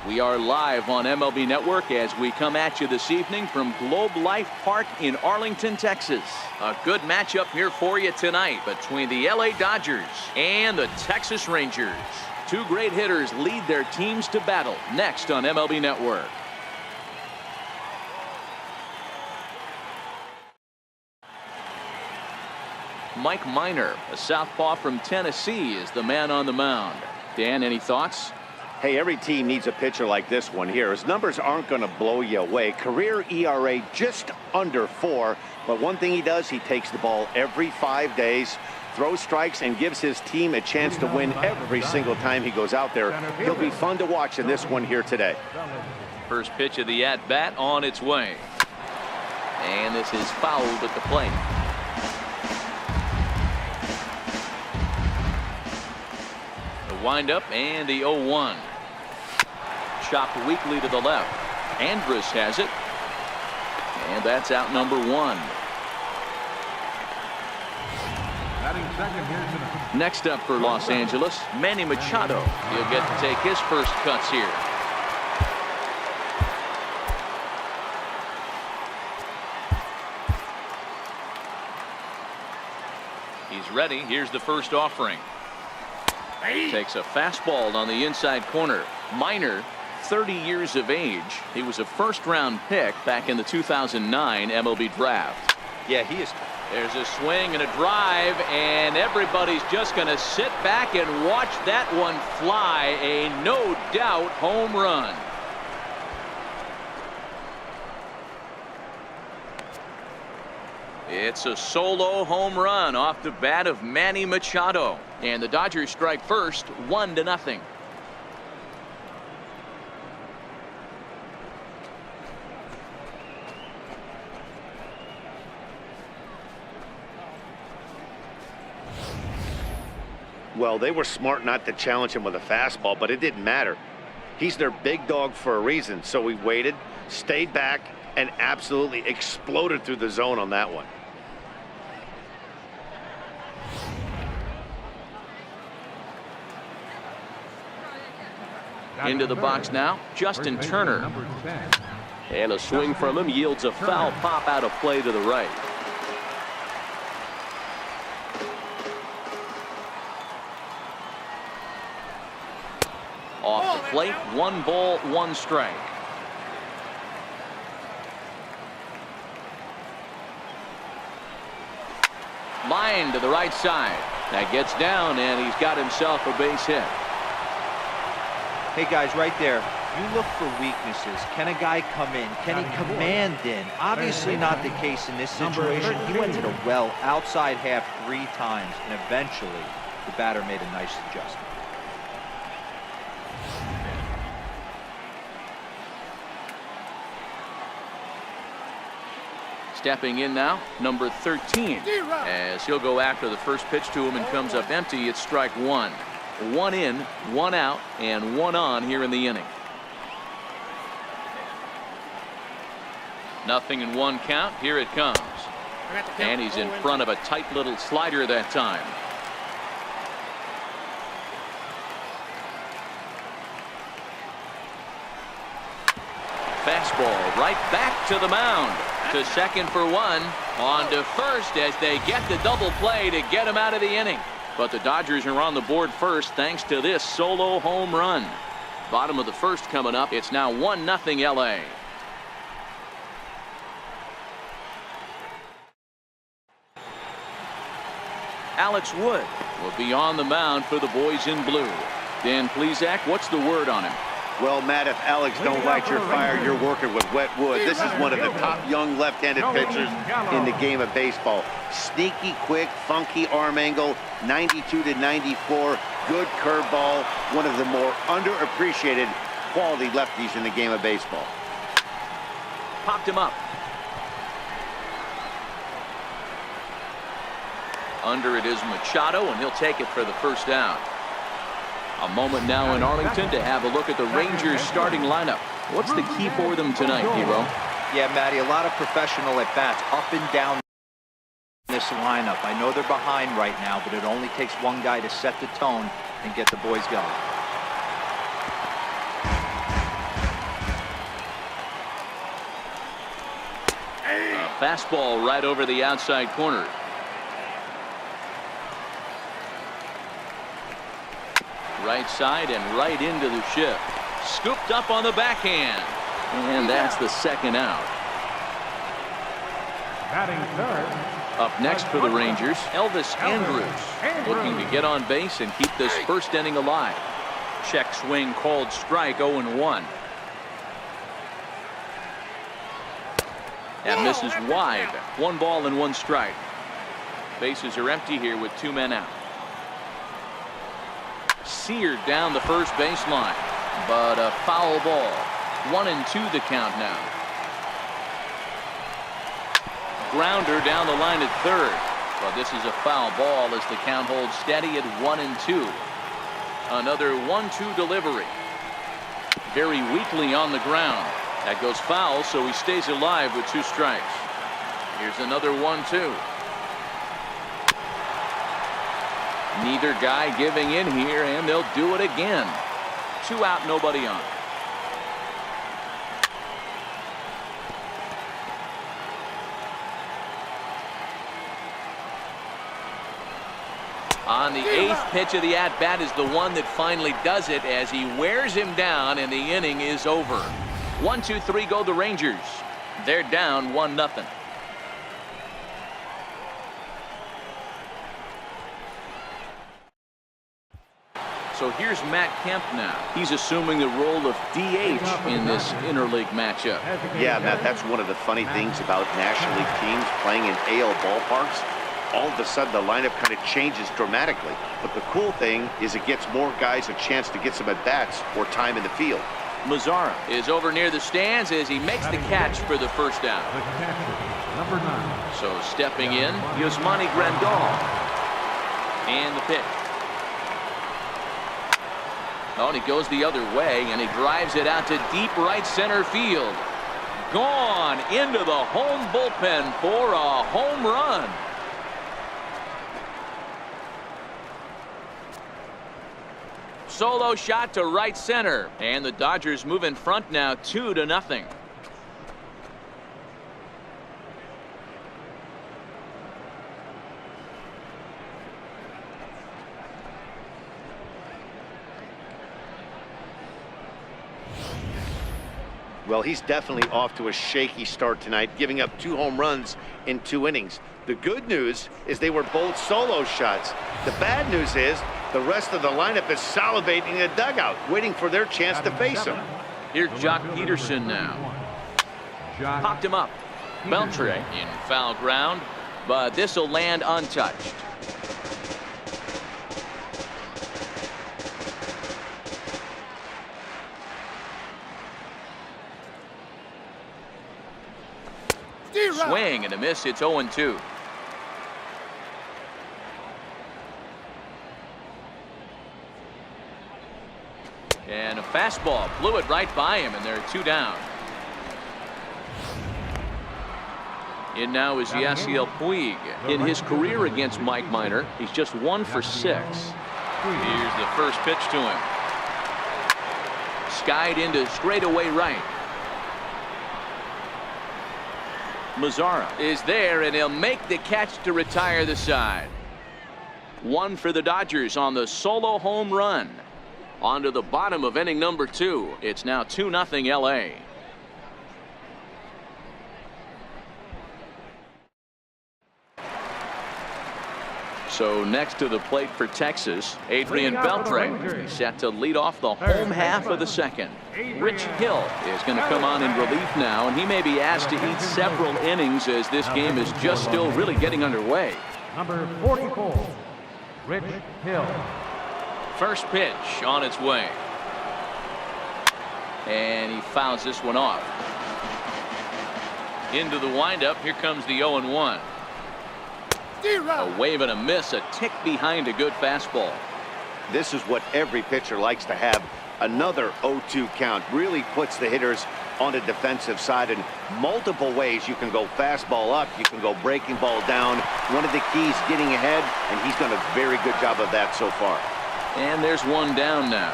We are live on MLB Network as we come at you this evening from Globe Life Park in Arlington, Texas. A good matchup here for you tonight between the LA Dodgers and the Texas Rangers. Two great hitters lead their teams to battle next on MLB Network. Mike Minor, a southpaw from Tennessee, is the man on the mound. Dan, any thoughts? Hey, every team needs a pitcher like this one here. His numbers aren't going to blow you away. Career ERA just under 4. But one thing he does, he takes the ball every 5 days, throws strikes, and gives his team a chance to win every single time he goes out there. He'll be fun to watch in this one here today. First pitch of the at-bat on its way. And this is fouled at the plate. The windup and the 0-1. Chopped weakly to the left. Andrus has it. And that's out number 1. Next up for Los Angeles, Manny Machado. He'll get to take his first cuts here. He's ready. Here's the first offering. Takes a fastball on the inside corner. Minor, 30 years of age. He was a first-round pick back in the 2009 MLB draft. Yeah, he is. There's a swing and a drive, and everybody's just going to sit back and watch that one fly. A no-doubt home run. It's a solo home run off the bat of Manny Machado. And the Dodgers strike first, 1-0. Well, they were smart not to challenge him with a fastball, but it didn't matter. He's their big dog for a reason. So he waited, stayed back, and absolutely exploded through the zone on that one. Into the box now, Justin Turner. And a swing from him yields a foul pop out of play to the right. Off the plate, 1 ball, 1 strike. Line to the right side. That gets down, and he's got himself a base hit. Hey, guys, right there, you look for weaknesses. Can a guy come in? Can he command in? Obviously not the case in this situation. He went to the well outside half 3 times, and eventually the batter made a nice adjustment. Stepping in now, number 13, as he'll go after the first pitch to him and comes up empty. It's strike 1. 1 in, 1 out, and 1 on here in the inning. 0-1 count. Here it comes. And he's in front of a tight little slider that time. Fastball right back to the mound. To second for 1. On to first as they get the double play to get him out of the inning. But the Dodgers are on the board first thanks to this solo home run. Bottom of the first coming up. It's now 1-0 LA. Alex Wood will be on the mound for the boys in blue. Dan Plesac, what's the word on him? Well, Matt, if Alex don't light your fire, you're working with wet wood. This is one of the top young left-handed pitchers in the game of baseball. Sneaky, quick, funky arm angle, 92 to 94, good curveball, one of the more underappreciated quality lefties in the game of baseball. Popped him up. Under it is Machado, and he'll take it for the first down. A moment now in Arlington to have a look at the Rangers starting lineup. What's the key for them tonight, Hero? Yeah, Matty, a lot of professional at-bats up and down this lineup. I know they're behind right now, but it only takes one guy to set the tone and get the boys going. Fastball right over the outside corner. Right side and right into the shift. Scooped up on the backhand. And that's the second out. Batting third. Up next for the Rangers, Elvis Andrus, looking to get on base and keep this first inning alive. Check swing called strike, 0-1. That misses wide. 1 ball and 1 strike. Bases are empty here with 2 men out. Seared down the first baseline, but a foul ball. 1-2 the count now. Grounder down the line at third, but this is a foul ball as the count holds steady at 1-2. Another 1-2 delivery. Very weakly on the ground. That goes foul, so he stays alive with 2 strikes. Here's another 1-2. Neither guy giving in here, and they'll do it again. 2 out, nobody on. On the 8th pitch of the at-bat is the one that finally does it as he wears him down, and the inning is over. 1-2-3 go the Rangers. They're down 1-0. So here's Matt Kemp now. He's assuming the role of DH in this interleague matchup. Yeah, Matt, that's one of the funny things about National League teams playing in AL ballparks. All of a sudden, the lineup kind of changes dramatically. But the cool thing is it gets more guys a chance to get some at-bats or time in the field. Mazzara is over near the stands as he makes the catch for the first out. Number 9. So stepping in, Yasmani Grandal. And the pitch. Oh, and he goes the other way, and he drives it out to deep right center field. Gone into the home bullpen for a home run. Solo shot to right center, and the Dodgers move in front now 2-0. Well, he's definitely off to a shaky start tonight, giving up 2 home runs in 2 innings. The good news is they were both solo shots. The bad news is the rest of the lineup is salivating in the dugout, waiting for their chance to face him. Here's Jock Peterson now. Popped him up. Beltre in foul ground, but this will land untouched. Swing and a miss. It's 0-2. And a fastball blew it right by him, and there are 2 down. In now is Yasiel Puig. In his career against Mike Minor, he's just 1 for 6. Here's the first pitch to him. Skied into straightaway right. Mazzara is there, and he'll make the catch to retire the side. 1 for the Dodgers on the solo home run. On to the bottom of inning number 2. It's now 2-0 LA. So next to the plate for Texas, Adrian Beltre set to lead off the home half of the second. Rich Hill is going to come on in relief now, and he may be asked to eat several innings as this game is just still really getting underway. Number 44, Rich Hill. First pitch on its way. And he fouls this one off. Into the windup, here comes the 0-1. A wave and a miss, a tick behind a good fastball. This is what every pitcher likes to have. Another 0-2 count really puts the hitters on the defensive side in multiple ways. You can go fastball up, you can go breaking ball down. One of the keys, getting ahead, and he's done a very good job of that so far. And there's 1 down now.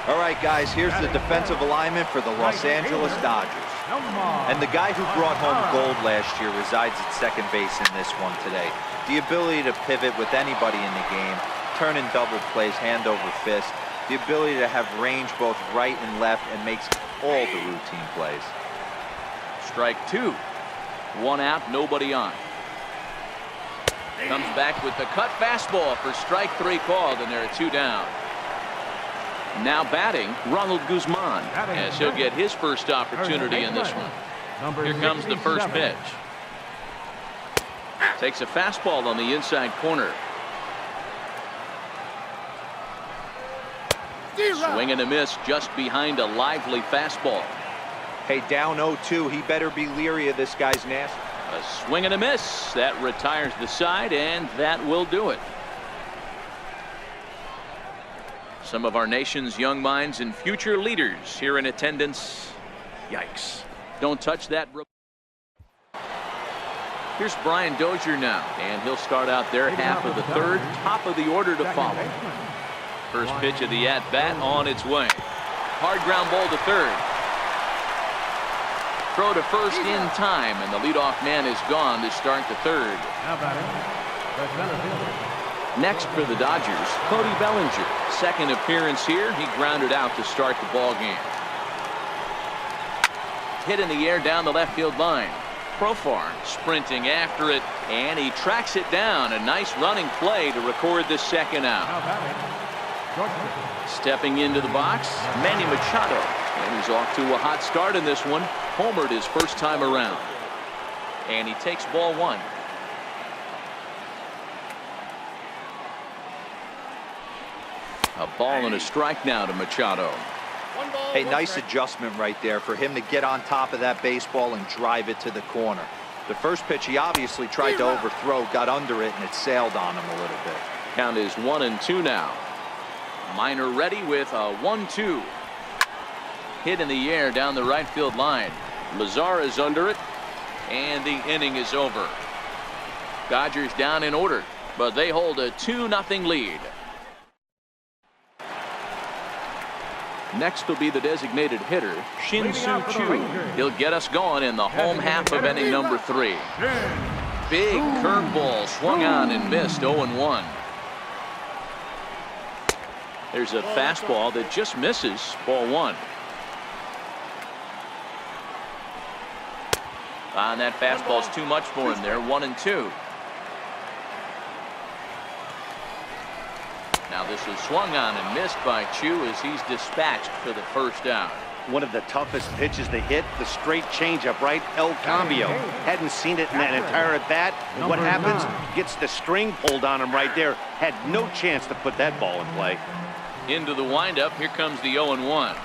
All right, guys, here's the defensive alignment for the Los Angeles Dodgers. And the guy who brought home gold last year resides at second base in this one today. The ability to pivot with anybody in the game, turn in double plays, hand over fist, the ability to have range both right and left, and makes all the routine plays. Strike two. One out, nobody on. Comes back with the cut fastball for strike three called, and there are two down. Now batting, Ronald Guzman, as he'll get his first opportunity in this one. Here comes the first pitch. Takes a fastball on the inside corner. Swing and a miss just behind a lively fastball. Hey, down 0-2, he better be leery of this guy's nasty. A swing and a miss. That retires the side, and that will do it. Some of our nation's young minds and future leaders here in attendance. Yikes. Don't touch that. Here's Brian Dozier now, and he'll start out their half of the third, top of the order to follow. First pitch of the at-bat on its way. Hard ground ball to third. Throw to first in time, and the leadoff man is gone to start the third. Next for the Dodgers, Cody Bellinger. Second appearance here. He grounded out to start the ball game. Hit in the air down the left field line. Profar sprinting after it, and he tracks it down. A nice running play to record the second out. Stepping into the box, Manny Machado. And he's off to a hot start in this one. Homered his first time around. And he takes ball one. A ball and a strike now to Machado. Hey, nice adjustment right there for him to get on top of that baseball and drive it to the corner. The first pitch he obviously tried to overthrow, got under it, and it sailed on him a little bit. Count is 1-2 now. Minor ready with a 1-2. Hit in the air down the right field line. Lazar is under it, and the inning is over. Dodgers down in order, but they hold a 2-0 lead. Next will be the designated hitter, Shin-Soo Choo. He'll get us going in the home half of inning number 3. Big curveball swung on and missed. 0-1. There's a fastball that just misses. Ball one. And that fastball's too much for him there. 1-2. Now this is swung on and missed by Choo as he's dispatched for the first out. One of the toughest pitches to hit, the straight changeup, right? El Cambio. Hadn't seen it in that entire at bat. And what happens? Gets the string pulled on him right there. Had no chance to put that ball in play. Into the windup. Here comes the 0-1.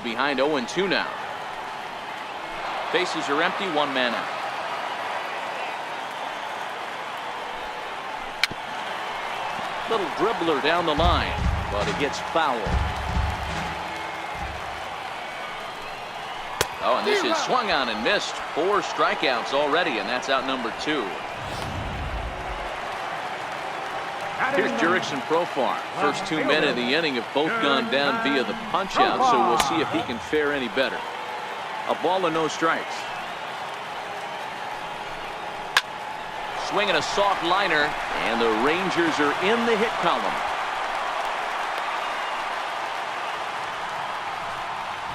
Behind 0-2 now. Bases are empty. One man out. Little dribbler down the line, but it gets fouled. Oh, and this is swung on and missed. 4 strikeouts already, and that's out number 2. Here's Jurickson Profar. First 2 men in the inning have both gone down via the punch-out, so we'll see if he can fare any better. A ball and no strikes. Swinging a soft liner, and the Rangers are in the hit column.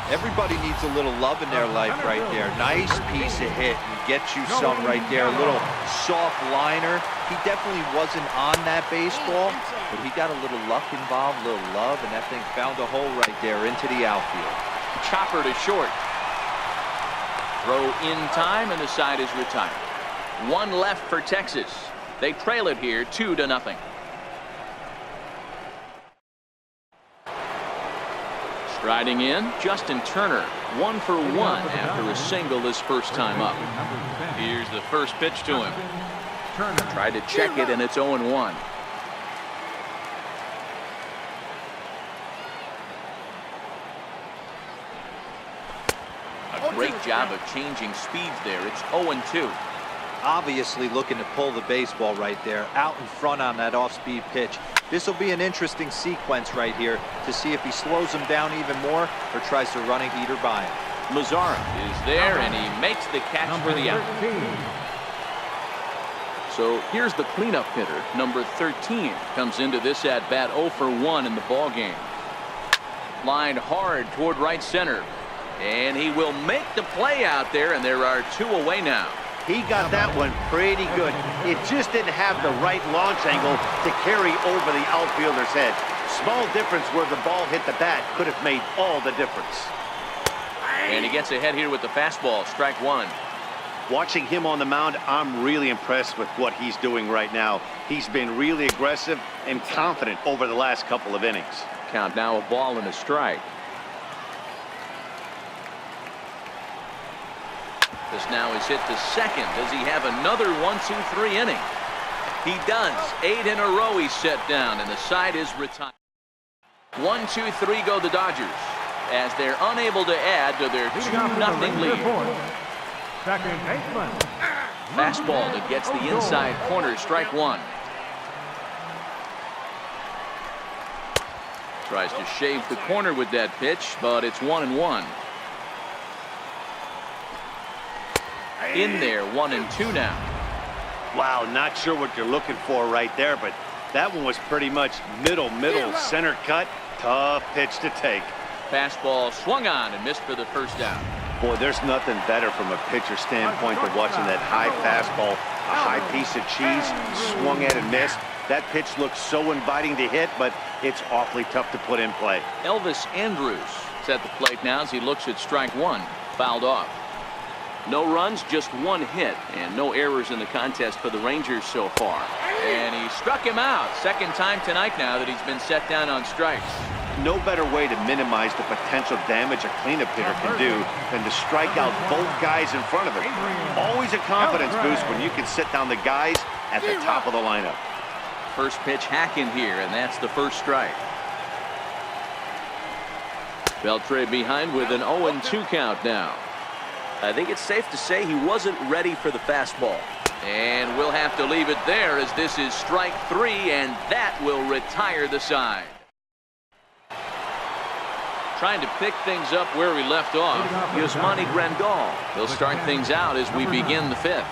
Everybody needs a little love in their life right there. Nice piece of hit and get you some right there. A little soft liner. He definitely wasn't on that baseball, but he got a little luck involved, a little love, and that thing found a hole right there into the outfield. Chopper to short. Throw in time, and the side is retired. 1 left for Texas. They trail it here 2-0. Striding in, Justin Turner. 1 for 1 after a single his first time up. Here's the first pitch to him. Tried to check it, and it's 0-1. A great job of changing speeds there. It's 0-2. Obviously looking to pull the baseball right there, out in front on that off-speed pitch. This will be an interesting sequence right here to see if he slows him down even more or tries to run a heater by him. Mazzara is there, and he makes the catch for the out. 13. So here's the cleanup hitter. Number 13 comes into this at bat 0 for 1 in the ball game. Lined hard toward right center, and he will make the play out there, and there are 2 away now. He got that one pretty good. It just didn't have the right launch angle to carry over the outfielder's head. Small difference where the ball hit the bat could have made all the difference. And he gets ahead here with the fastball, strike 1. Watching him on the mound, I'm really impressed with what he's doing right now. He's been really aggressive and confident over the last couple of innings. Count now, a ball and a strike. This now is hit to second. Does he have another 1-2-3 inning? He does. 8 in a row he's set down, and the side is retired. 1-2-3 go the Dodgers, as they're unable to add to their 2-0 lead. Second baseman. Fastball that gets the inside corner, strike 1. Tries to shave the corner with that pitch, but it's 1-1. In there, 1-2 now. Wow, not sure what you're looking for right there, but that one was pretty much middle, center cut. Tough pitch to take. Fastball swung on and missed for the first down. Boy, there's nothing better from a pitcher standpoint than watching that high fastball, a high piece of cheese, swung at and missed. That pitch looks so inviting to hit, but it's awfully tough to put in play. Elvis Andrus is at the plate now as he looks at strike 1, fouled off. No runs, just 1 hit, and no errors in the contest for the Rangers so far. And he struck him out. Second time tonight now that he's been set down on strikes. No better way to minimize the potential damage a cleanup hitter can do than to strike out both guys in front of him. Always a confidence boost when you can sit down the guys at the top of the lineup. First pitch hacking here, and that's the first strike. Beltre behind with an 0-2 count now. I think it's safe to say he wasn't ready for the fastball. And we'll have to leave it there as this is strike 3, and that will retire the side. Trying to pick things up where we left off, Yasmani Grandal. He'll start things out as we begin the 5th.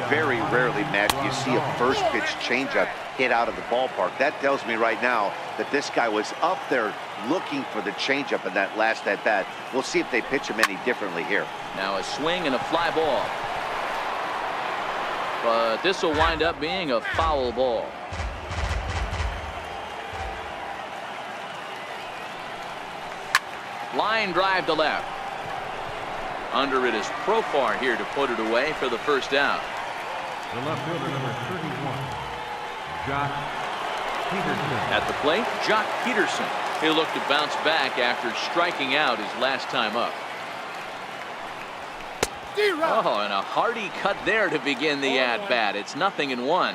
Very rarely, Matt, do you see a first pitch changeup hit out of the ballpark. That tells me right now that this guy was up there looking for the changeup in that last at bat. We'll see if they pitch him any differently here. Now a swing and a fly ball. But this will wind up being a foul ball. Line drive to left. Under it is Profar here to put it away for the first down. The left fielder, number 31, Jock Peterson. At the plate, Jock Peterson. He'll look to bounce back after striking out his last time up. Oh, and a hearty cut there to begin the at-bat. It's 0-1.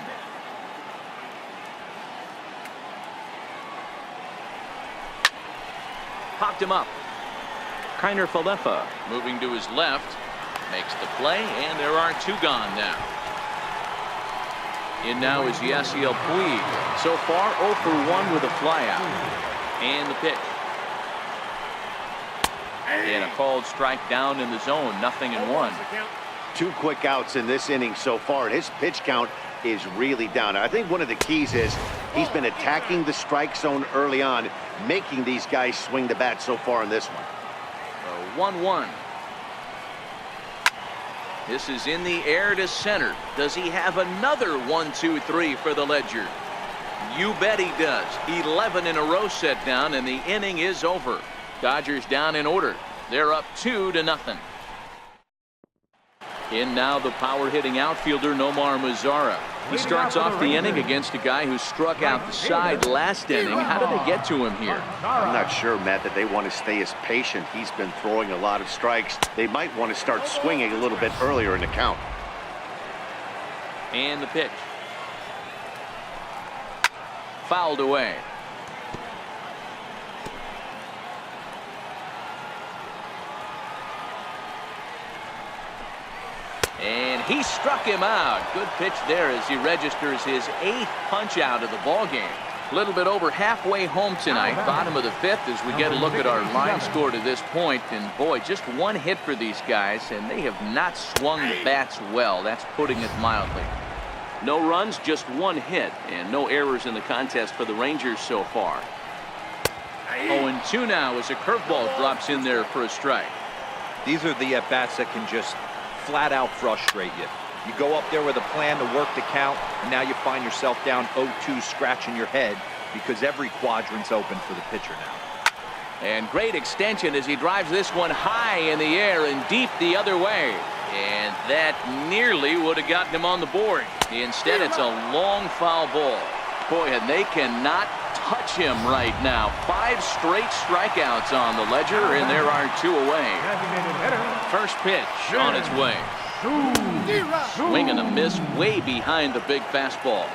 Popped him up. Kiner Falefa moving to his left, makes the play, and there are 2 gone now. In now is Yasiel Puig. So far 0 for 1 with a flyout. And the pitch. And a called strike down in the zone, 0-1. 2 quick outs in this inning so far. His pitch count is really down. I think one of the keys is he's been attacking the strike zone early on, making these guys swing the bat so far in this one. 1-1. This is in the air to center. Does he have another 1-2-3 for the Ledger? You bet he does. 11 in a row set down, and the inning is over. Dodgers down in order. They're up 2-0. In now the power-hitting outfielder Nomar Mazzara. He starts off the inning against a guy who struck out the side last inning. How did they get to him here? I'm not sure, Matt, that they want to stay as patient. He's been throwing a lot of strikes. They might want to start swinging a little bit earlier in the count. And the pitch. Fouled away. And he struck him out. Good pitch there as he registers his 8th punch out of the ball game. A little bit over halfway home tonight, bottom of the fifth, as we get a look at our line score to this point. And boy, just one hit for these guys, and they have not swung the bats well. That's putting it mildly. No runs, just one hit, and no errors in the contest for the Rangers so far. 0-2 now as a curveball drops in there for a strike. These are the at-bats that can just flat out frustrate you. You go up there with a plan to work the count, and now you find yourself down 0-2 scratching your head because every quadrant's open for the pitcher now. And great extension as he drives this one high in the air and deep the other way. And that nearly would have gotten him on the board. Instead, it's a long foul ball. Boy, and they cannot touch him right now. 5 straight strikeouts on the ledger, and there are 2 away. First pitch on its way. Swing and a miss way behind the big fastball.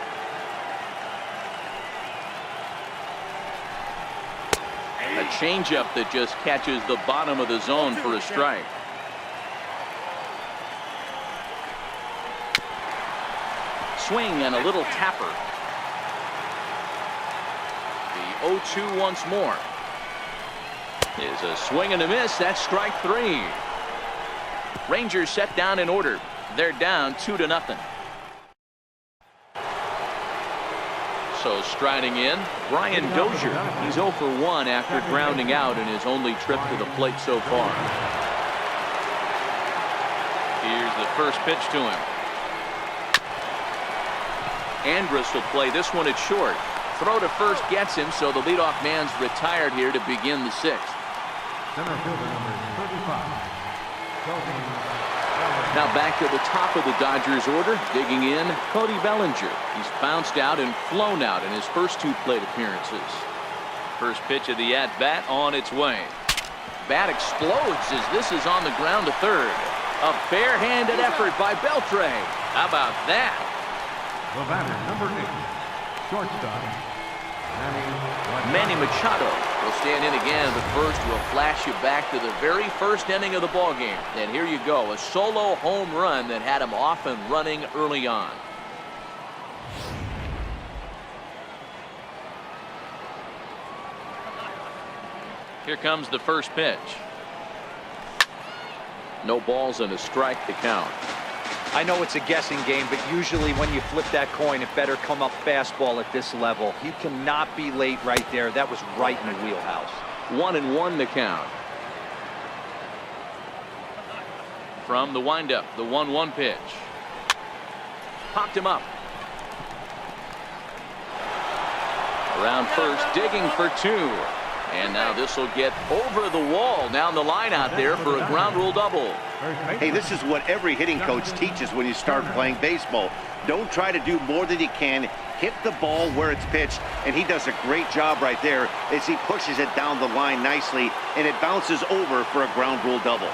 A changeup that just catches the bottom of the zone for a strike. Swing and a little tapper. The 0-2 once more. Is a swing and a miss. That's strike 3. Rangers set down in order. They're down 2-0. So striding in, Brian Dozier. He's 0 for 1 after grounding out in his only trip to the plate so far. Here's the first pitch to him. Andrus will play this one at short. Throw to first gets him, so the leadoff man's retired here to begin the 6th. Center fielder number 35. Now back to the top of the Dodgers order, digging in, Cody Bellinger. He's bounced out and flown out in his first 2 plate appearances. First pitch of the at-bat on its way. Bat explodes as this is on the ground to third. A bare-handed effort by Beltre. How about that? The batter, number 8, shortstop, Manny Machado will stand in again, but first we'll flash you back to the very first inning of the ballgame. And here you go, a solo home run that had him off and running early on. Here comes the first pitch. No balls and a strike to count. I know it's a guessing game, but usually when you flip that coin, it better come up fastball at this level. You cannot be late right there. That was right in the wheelhouse. 1-1 to count. From the windup, the 1-1 pitch. Popped him up. Around first, digging for 2. And now this will get over the wall down the line out there for a ground rule double. Hey, this is what every hitting coach teaches when you start playing baseball. Don't try to do more than you can. Hit the ball where it's pitched, and he does a great job right there as he pushes it down the line nicely, and it bounces over for a ground rule double.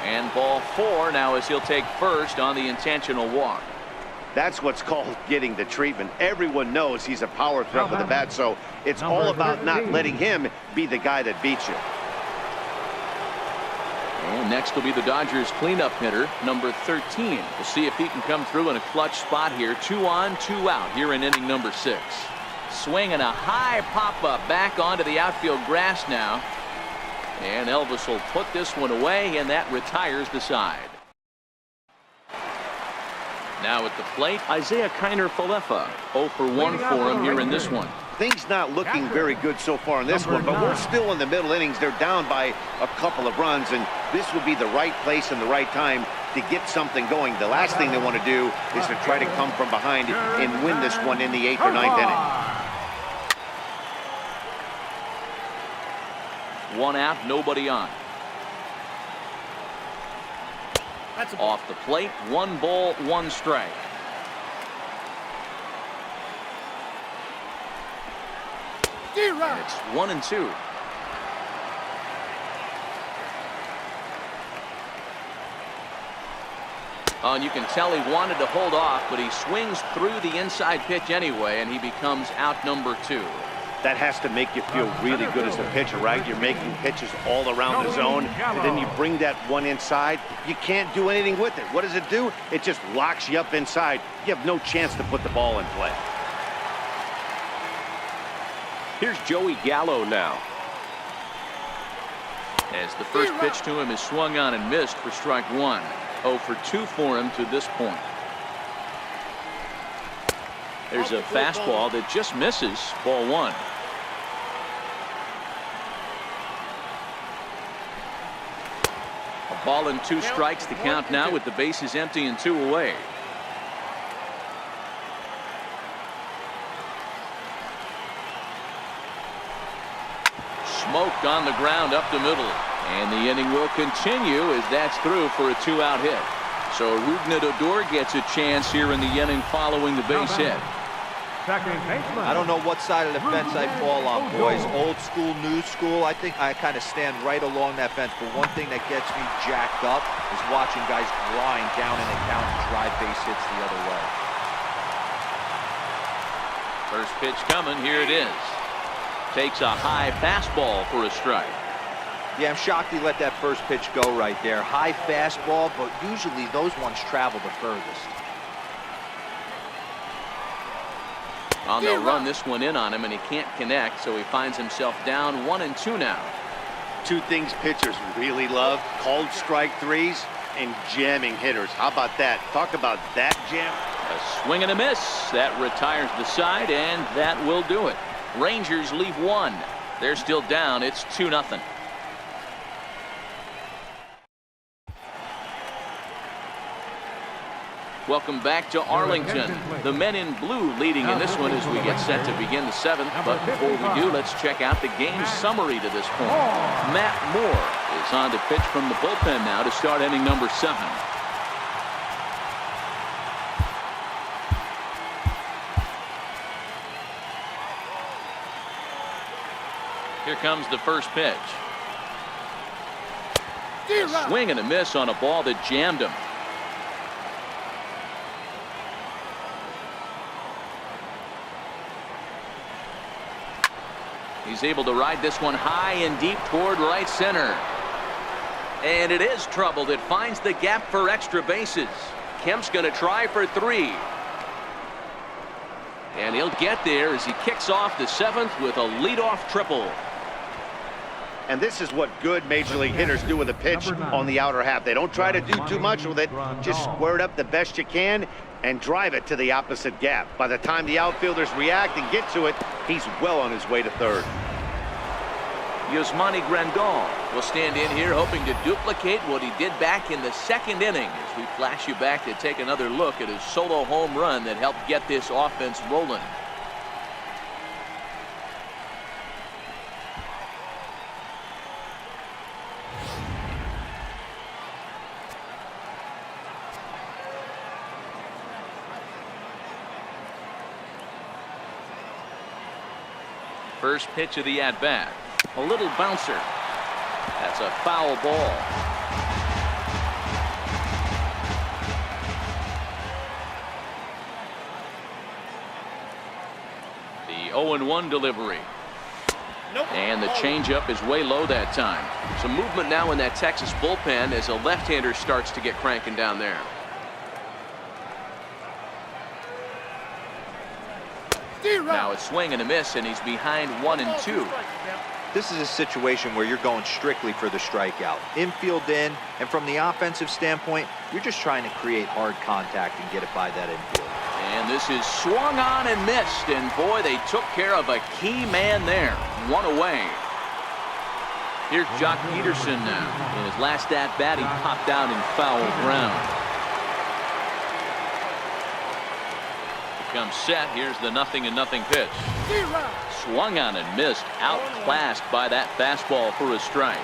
And ball 4 now as he'll take first on the intentional walk. That's what's called getting the treatment. Everyone knows he's a power threat with the bat, so it's all about not letting him be the guy that beats you. And next will be the Dodgers cleanup hitter, number 13. We'll see if he can come through in a clutch spot here. 2 on, 2 out here in inning number 6. Swing and a high pop-up back onto the outfield grass now. And Elvis will put this one away, and that retires the side. Now at the plate, Isaiah Kiner-Falefa. 0 for 1 for him here in this one. Things not looking very good so far in this one, but we're still in the middle innings. They're down by a couple of runs, and this would be the right place and the right time to get something going. The last thing they want to do is to try to come from behind and win this one in the 8th or 9th inning. 1 out, nobody on. Off the plate, 1 ball, 1 strike. And it's 1-2. Oh, and you can tell he wanted to hold off, but he swings through the inside pitch anyway, and he becomes out number 2. That has to make you feel really good as a pitcher, right? You're making pitches all around the zone, and then you bring that one inside. You can't do anything with it. What does it do? It just locks you up inside. You have no chance to put the ball in play. Here's Joey Gallo now. As the first pitch to him is swung on and missed for strike one. 0 for 2 for him to this point. There's a fastball that just misses. Ball one. A ball and 2 strikes to count now with the bases empty and 2 away. Smoked on the ground up the middle. And the inning will continue as that's through for a 2-out hit. So Rougned Odor gets a chance here in the inning following the base hit. I don't know what side of the fence I fall on, boys. Old school, new school. I think I kind of stand right along that fence. But one thing that gets me jacked up is watching guys grind down in the count and drive base hits the other way. First pitch coming. Here it is. Takes a high fastball for a strike. Yeah, I'm shocked he let that first pitch go right there. High fastball, but usually those ones travel the furthest. They'll run this one in on him, and he can't connect, so he finds himself down 1 and 2 now. 2 things pitchers really love: called strike threes and jamming hitters. How about that? Talk about that jam. A swing and a miss. That retires the side, and that will do it. Rangers leave 1. They're still down. It's 2-0. Welcome back to Arlington. The men in blue leading in this one as we get set to begin the 7th. But before we do, let's check out the game summary to this point. Matt Moore is on to pitch from the bullpen now to start inning number 7. Here comes the first pitch. A swing and a miss on a ball that jammed him. He's able to ride this one high and deep toward right center. And it is troubled. It finds the gap for extra bases. Kemp's going to try for 3. And he'll get there as he kicks off the 7th with a leadoff triple. And this is what good major league hitters do with a pitch on the outer half. They don't try to do too much with it. Just square it up the best you can and drive it to the opposite gap. By the time the outfielders react and get to it, he's well on his way to third. Yasmani Grandal will stand in here hoping to duplicate what he did back in the 2nd inning as we flash you back to take another look at his solo home run that helped get this offense rolling. First pitch of the at-bat. A little bouncer. That's a foul ball. The 0-1 delivery. And the changeup is way low that time. Some movement now in that Texas bullpen as a left-hander starts to get cranking down there. Now a swing and a miss, and he's behind 1 and 2. This is a situation where you're going strictly for the strikeout. Infield in, and from the offensive standpoint, you're just trying to create hard contact and get it by that infield. And this is swung on and missed, and boy, they took care of a key man there. 1 away. Here's Jock Peterson now. In his last at-bat, he popped out in foul ground. Comes set. Here's the 0-0 pitch. Swung on and missed. Outclassed by that fastball for a strike.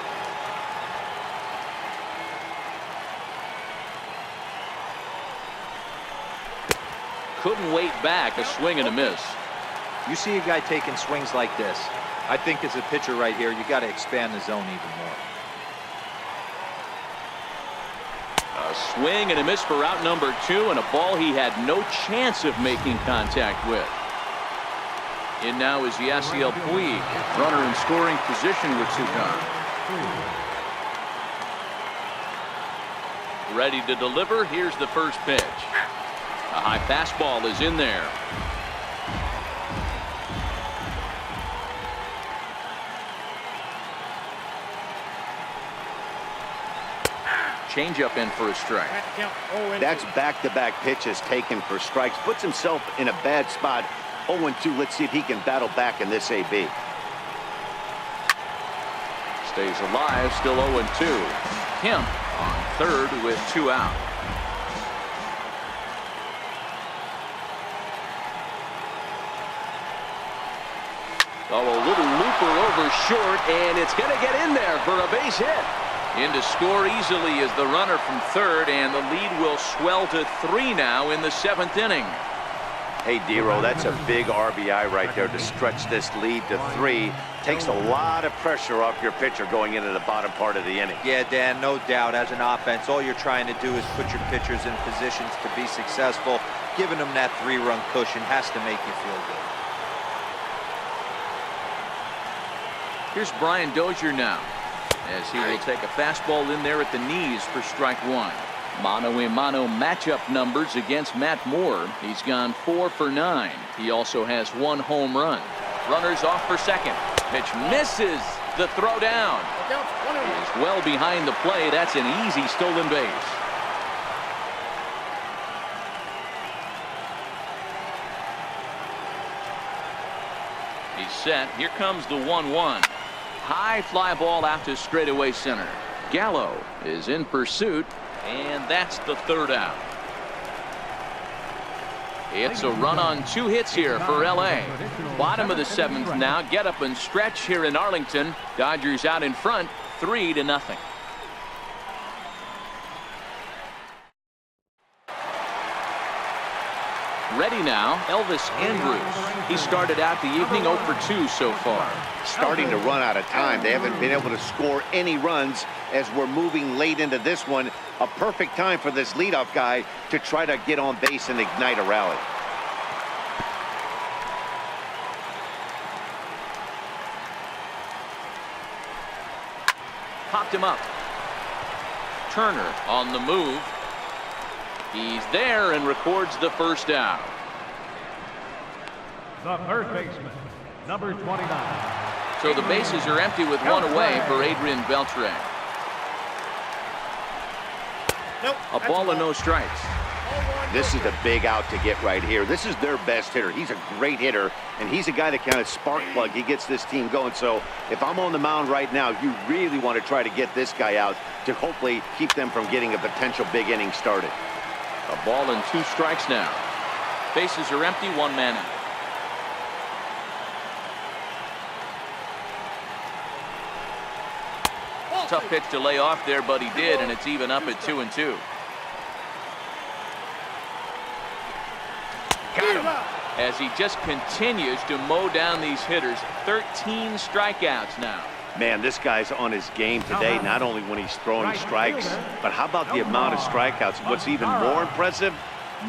Couldn't wait back. A swing and a miss. You see a guy taking swings like this. I think as a pitcher right here, you got to expand the zone even more. A swing and a miss for out number 2, and a ball he had no chance of making contact with. In now is Yasiel Puig, runner in scoring position with 2 gone. Ready to deliver. Here's the first pitch. A high fastball is in there. changeup in for a strike. That's back-to-back pitches taken for strikes. Puts himself in a bad spot. 0-2. Let's see if he can battle back in this AB. Stays alive, still 0-2. Kemp on third with 2 out. Oh, a little looper over short, and it's going to get in there for a base hit. In to score easily is the runner from third, and the lead will swell to 3 now in the 7th inning. Hey, Dero, that's a big RBI right there to stretch this lead to 3. Takes a lot of pressure off your pitcher going into the bottom part of the inning. Yeah, Dan, no doubt. As an offense, all you're trying to do is put your pitchers in positions to be successful. Giving them that 3-run cushion has to make you feel good. Here's Brian Dozier now, as he will take a fastball in there at the knees for strike 1. Mano-a-mano matchup numbers against Matt Moore. He's gone 4 for 9. He also has 1 home run. Runners off for second. Pitch misses. The throw down. He's well behind the play. That's an easy stolen base. He's set. Here comes the 1-1. High fly ball out to straightaway center. Gallo is in pursuit, and that's the 3rd out. It's a run on 2 hits here for LA. Bottom of the 7th now. Get up and stretch here in Arlington. Dodgers out in front, 3-0. Ready now, Elvis Andrus. He started out the evening 0 for 2 so far. Starting to run out of time. They haven't been able to score any runs as we're moving late into this one. A perfect time for this leadoff guy to try to get on base and ignite a rally. Popped him up. Turner on the move. He's there and records the 1st out. The third baseman, number 29. So the bases are empty with 1 away for Adrian Beltre. A ball and no strikes. This is a big out to get right here. This is their best hitter. He's a great hitter, and he's a guy that kind of spark plug. He gets this team going. So if I'm on the mound right now, you really want to try to get this guy out to hopefully keep them from getting a potential big inning started. A ball and 2 strikes now. Bases are empty, 1 man out. Tough pitch to lay off there, but he did, and it's even up at 2-2. Got him. As he just continues to mow down these hitters. 13 strikeouts now. Man, this guy's on his game today, not only when he's throwing strikes, but how about the amount of strikeouts? What's even more impressive,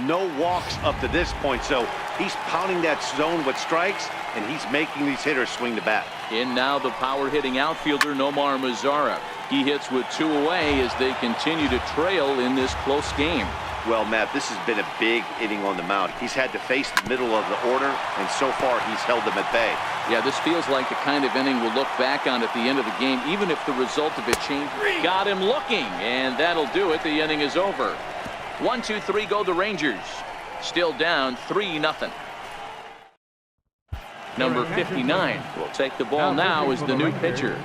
no walks up to this point. So he's pounding that zone with strikes, and he's making these hitters swing the bat. In now the power-hitting outfielder Nomar Mazara. He hits with 2 away as they continue to trail in this close game. Well, Matt, this has been a big inning on the mound. He's had to face the middle of the order, and so far he's held them at bay. Yeah, this feels like the kind of inning we'll look back on at the end of the game, even if the result of it changes. Got him looking, and that'll do it. The inning is over. 1, 2, 3 go the Rangers. Still down 3-0. Number 59 will take the ball now as the new pitcher.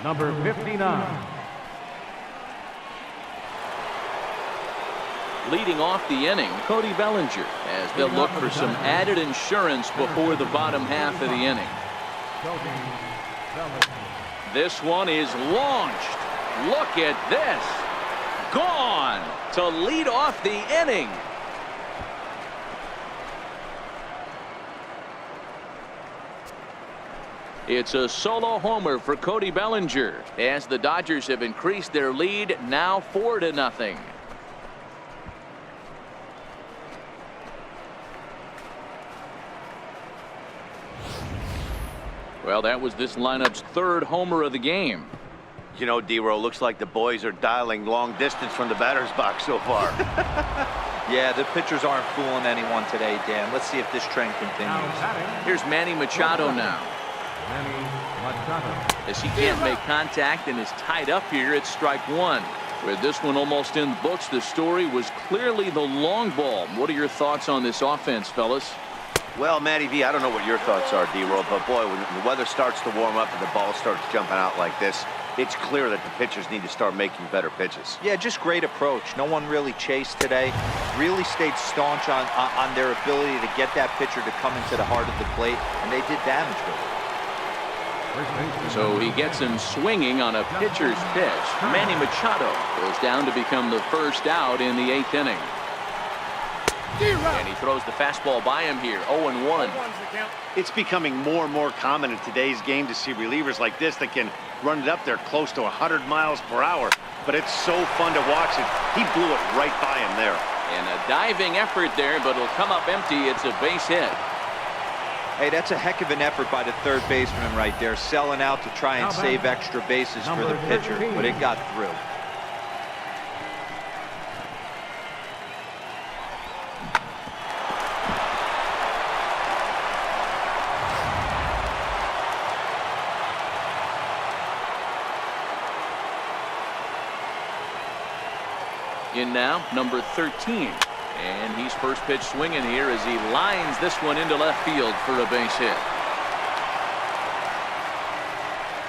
Number 59. Leading off the inning, Cody Bellinger, as they'll look for some added insurance before the bottom half of the inning. This one is launched. Look at this. Gone to lead off the inning. It's a solo homer for Cody Bellinger as the Dodgers have increased their lead, now 4-0. Well, that was this lineup's 3rd homer of the game. You know, D-Row, looks like the boys are dialing long distance from the batter's box so far. Yeah, the pitchers aren't fooling anyone today, Dan. Let's see if this trend continues. Here's Manny Machado now. As he can't make contact and is tied up here at strike 1. With this one almost in the books, the story was clearly the long ball. What are your thoughts on this offense, fellas? Well, Matty V, I don't know what your thoughts are, D-Roll, but boy, when the weather starts to warm up and the ball starts jumping out like this, it's clear that the pitchers need to start making better pitches. Yeah, just great approach. No one really chased today. Really stayed staunch on their ability to get that pitcher to come into the heart of the plate, and they did damage with it. So he gets him swinging on a pitcher's pitch. Manny Machado goes down to become the first out in the 8th inning. And he throws the fastball by him here, 0-1. It's becoming more and more common in today's game to see relievers like this that can run it up there close to 100 miles per hour. But it's so fun to watch it. He blew it right by him there. And a diving effort there, but it'll come up empty. It's a base hit. Hey, that's a heck of an effort by the third baseman right there, selling out to try and save extra bases for the pitcher, but it got through. In now, number 13. And he's first pitch swinging here as he lines this one into left field for a base hit.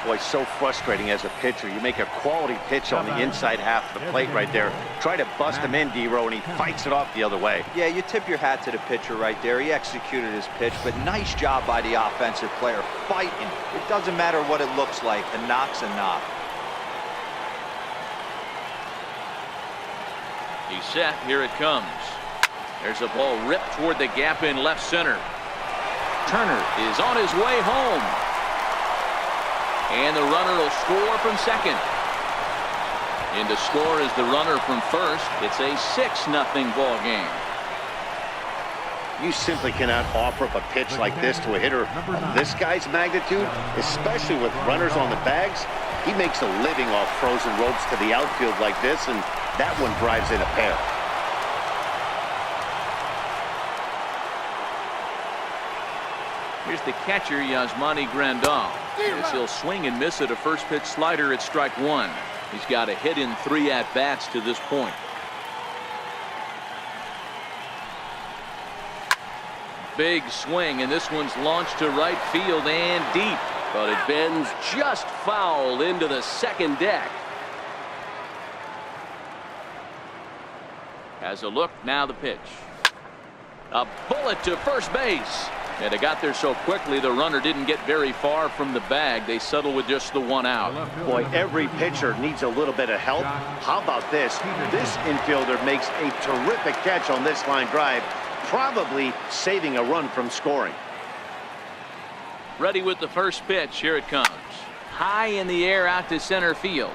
Boy, so frustrating as a pitcher. You make a quality pitch on the inside half of the plate right there. Try to bust him in, D-Row, and he fights it off the other way. Yeah, you tip your hat to the pitcher right there. He executed his pitch, but nice job by the offensive player fighting. It doesn't matter what it looks like. A knock's a knock. He's set. Here it comes. There's a ball ripped toward the gap in left center. Turner is on his way home. And the runner will score from second. In to score is the runner from first. It's a 6-0 ball game. You simply cannot offer up a pitch like this to a hitter of this guy's magnitude, especially with runners on the bags. He makes a living off frozen ropes to the outfield like this, and that one drives in a pair. Here's the catcher, Yasmani Grandal. As he'll swing and miss at a first pitch slider at strike one. He's got a hit in 3 at-bats to this point. Big swing, and this one's launched to right field and deep. But it bends just foul into the second deck. Has a look, now the pitch. A bullet to first base. And it got there so quickly the runner didn't get very far from the bag. They settle with just the 1 out. Boy, every pitcher needs a little bit of help. How about this? This infielder makes a terrific catch on this line drive, probably saving a run from scoring. Ready with the first pitch. Here it comes. High in the air out to center field.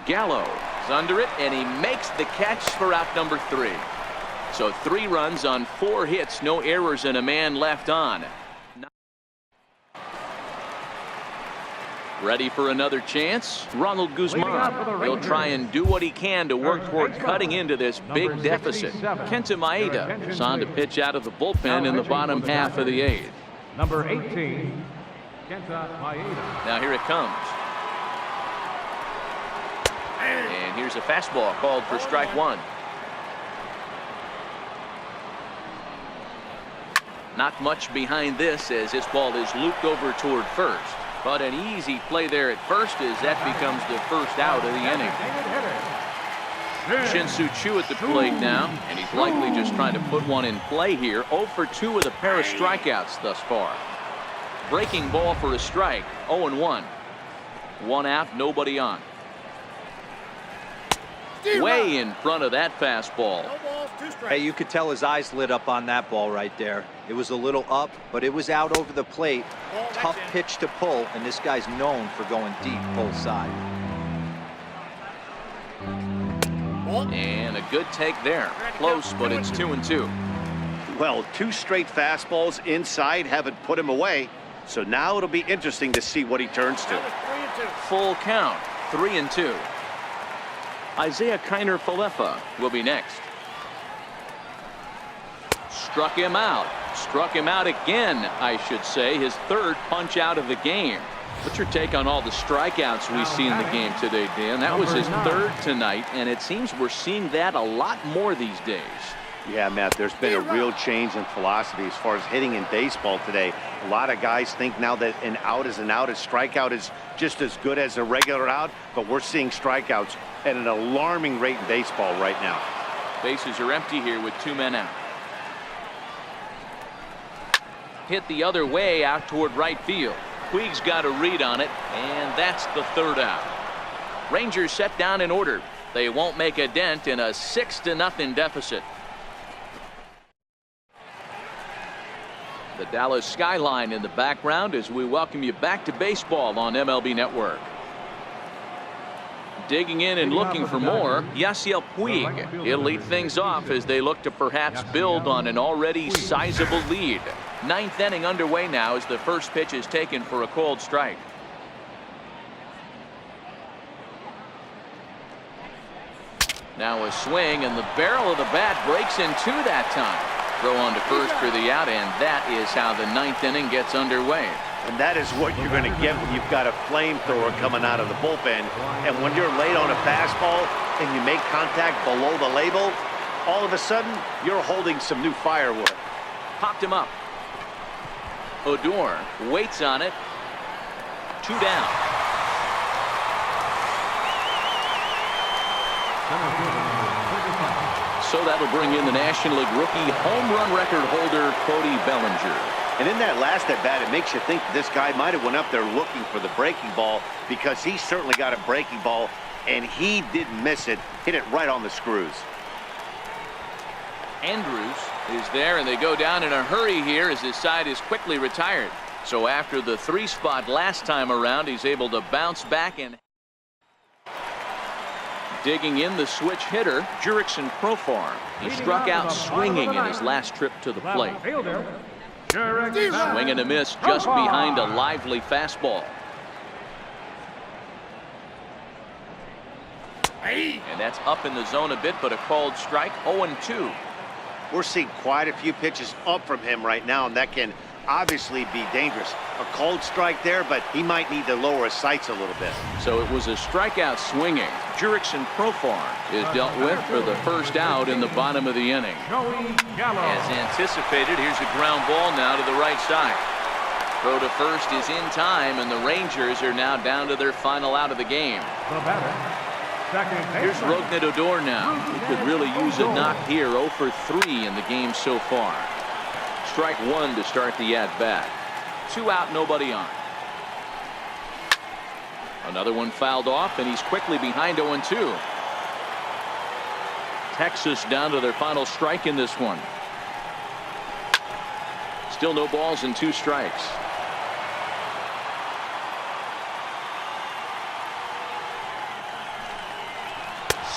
Gallo is under it, and he makes the catch for out number 3. So 3 runs on 4 hits, no errors, and a man left on. Ready for another chance? Ronald Guzman. He'll try and do what he can to work toward cutting into this big deficit. Kenta Maeda is on to pitch out of the bullpen in the bottom half of the 8th. Number 18, Kenta Maeda. Now here it comes. And here's a fastball called for strike 1. Not much behind this as this ball is looped over toward first. But an easy play there at first as that becomes the first out of the inning. Shin-Soo Choo at the plate now, and he's likely just trying to put one in play here. 0 for 2 with a pair of strikeouts thus far. Breaking ball for a strike, 0-1. 1 out, nobody on. Way in front of that fastball. Hey, you could tell his eyes lit up on that ball right there. It was a little up, but it was out over the plate. Tough pitch to pull, and this guy's known for going deep pull side. And a good take there. Close, but it's 2-2. Well, 2 straight fastballs inside haven't put him away. So now it'll be interesting to see what he turns to. Full count, 3-2. Isaiah Kiner-Falefa will be next. Struck him out. Struck him out again, I should say, his third punch out of the game. What's your take on all the strikeouts we see in the game today, Dan? That was his third tonight, and it seems we're seeing that a lot more these days. Yeah, Matt, there's been a real change in philosophy as far as hitting in baseball today. A lot of guys think now that an out is an out, a strikeout is just as good as a regular out, but we're seeing strikeouts at an alarming rate in baseball right now. Bases are empty here with 2 men out. Hit the other way out toward right field. Puig's got a read on it, and that's the third out. Rangers set down in order. They won't make a dent in a 6-0 deficit. The Dallas skyline in the background as we welcome you back to baseball on MLB Network. Digging in and looking for more, Yasiel Puig. He'll lead things off as they look to perhaps build on an already sizable lead. 9th inning underway now as the first pitch is taken for a called strike. Now a swing, and the barrel of the bat breaks in two that time. Throw on to first for the out, and that is how the 9th inning gets underway. And that is what you're going to get when you've got a flamethrower coming out of the bullpen. And when you're late on a fastball and you make contact below the label, all of a sudden, you're holding some new firewood. Popped him up. Odor waits on it. 2 down. So that'll bring in the National League rookie home run record holder, Cody Bellinger. And in that last at bat, it makes you think this guy might have went up there looking for the breaking ball, because he certainly got a breaking ball, and he didn't miss it. Hit it right on the screws. Andrews is there, and they go down in a hurry here as his side is quickly retired. So after the 3 spot last time around, he's able to bounce back. And digging in, the switch hitter, Jurickson Profar. He struck out swinging in his last trip to the plate. Swing and a miss just behind a lively fastball. And that's up in the zone a bit, but a called strike. 0-2. We're seeing quite a few pitches up from him right now, and that can obviously be dangerous. A cold strike there, but he might need to lower his sights a little bit. So it was a strikeout swinging. Jurickson Profar is dealt with for the first out in the bottom of the inning. As anticipated, here's a ground ball now to the right side. Throw to first is in time, and the Rangers are now down to their final out of the game. Here's Rougned Odor now. He could really use a knock here. 0 for 3 in the game so far. Strike 1 to start the at-bat. 2 out, nobody on. Another one fouled off, and he's quickly behind 0-2. Texas down to their final strike in this one. Still no balls and 2 strikes.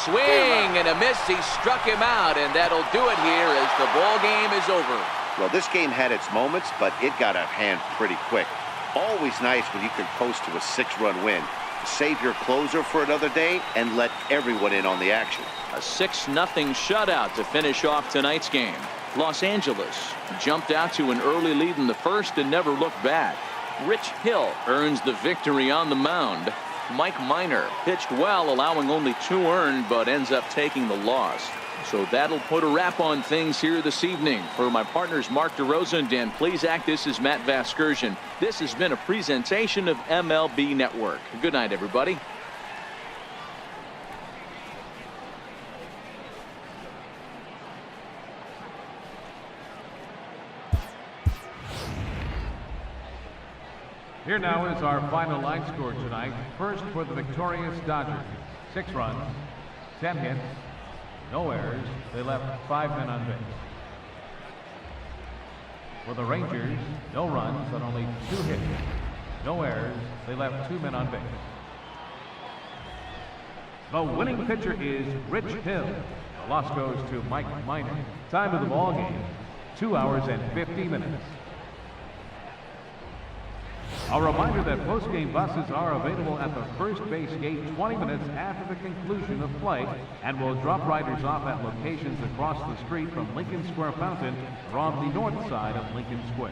Swing and a miss. He struck him out, and that'll do it here as the ball game is over. Well, this game had its moments, but it got out of hand pretty quick. Always nice when you can coast to a 6-run win. Save your closer for another day and let everyone in on the action. A 6-0 shutout to finish off tonight's game. Los Angeles jumped out to an early lead in the first and never looked back. Rich Hill earns the victory on the mound. Mike Minor pitched well, allowing only 2 earned, but ends up taking the loss. So that'll put a wrap on things here this evening. For my partners Mark DeRosa and Dan Plesac, this is Matt Vasgersian. This has been a presentation of MLB Network. Good night, everybody. Here now is our final line score tonight. First for the victorious Dodgers. 6 runs, 10 hits, no errors. They left 5 men on base. For the Rangers, no runs but only 2 hits, no errors. They left 2 men on base. The winning pitcher is Rich Hill. The loss goes to Mike Minor. Time of the ball game, 2 hours and 50 minutes. A reminder that post-game buses are available at the first base gate 20 minutes after the conclusion of play and will drop riders off at locations across the street from Lincoln Square Fountain or on the north side of Lincoln Square.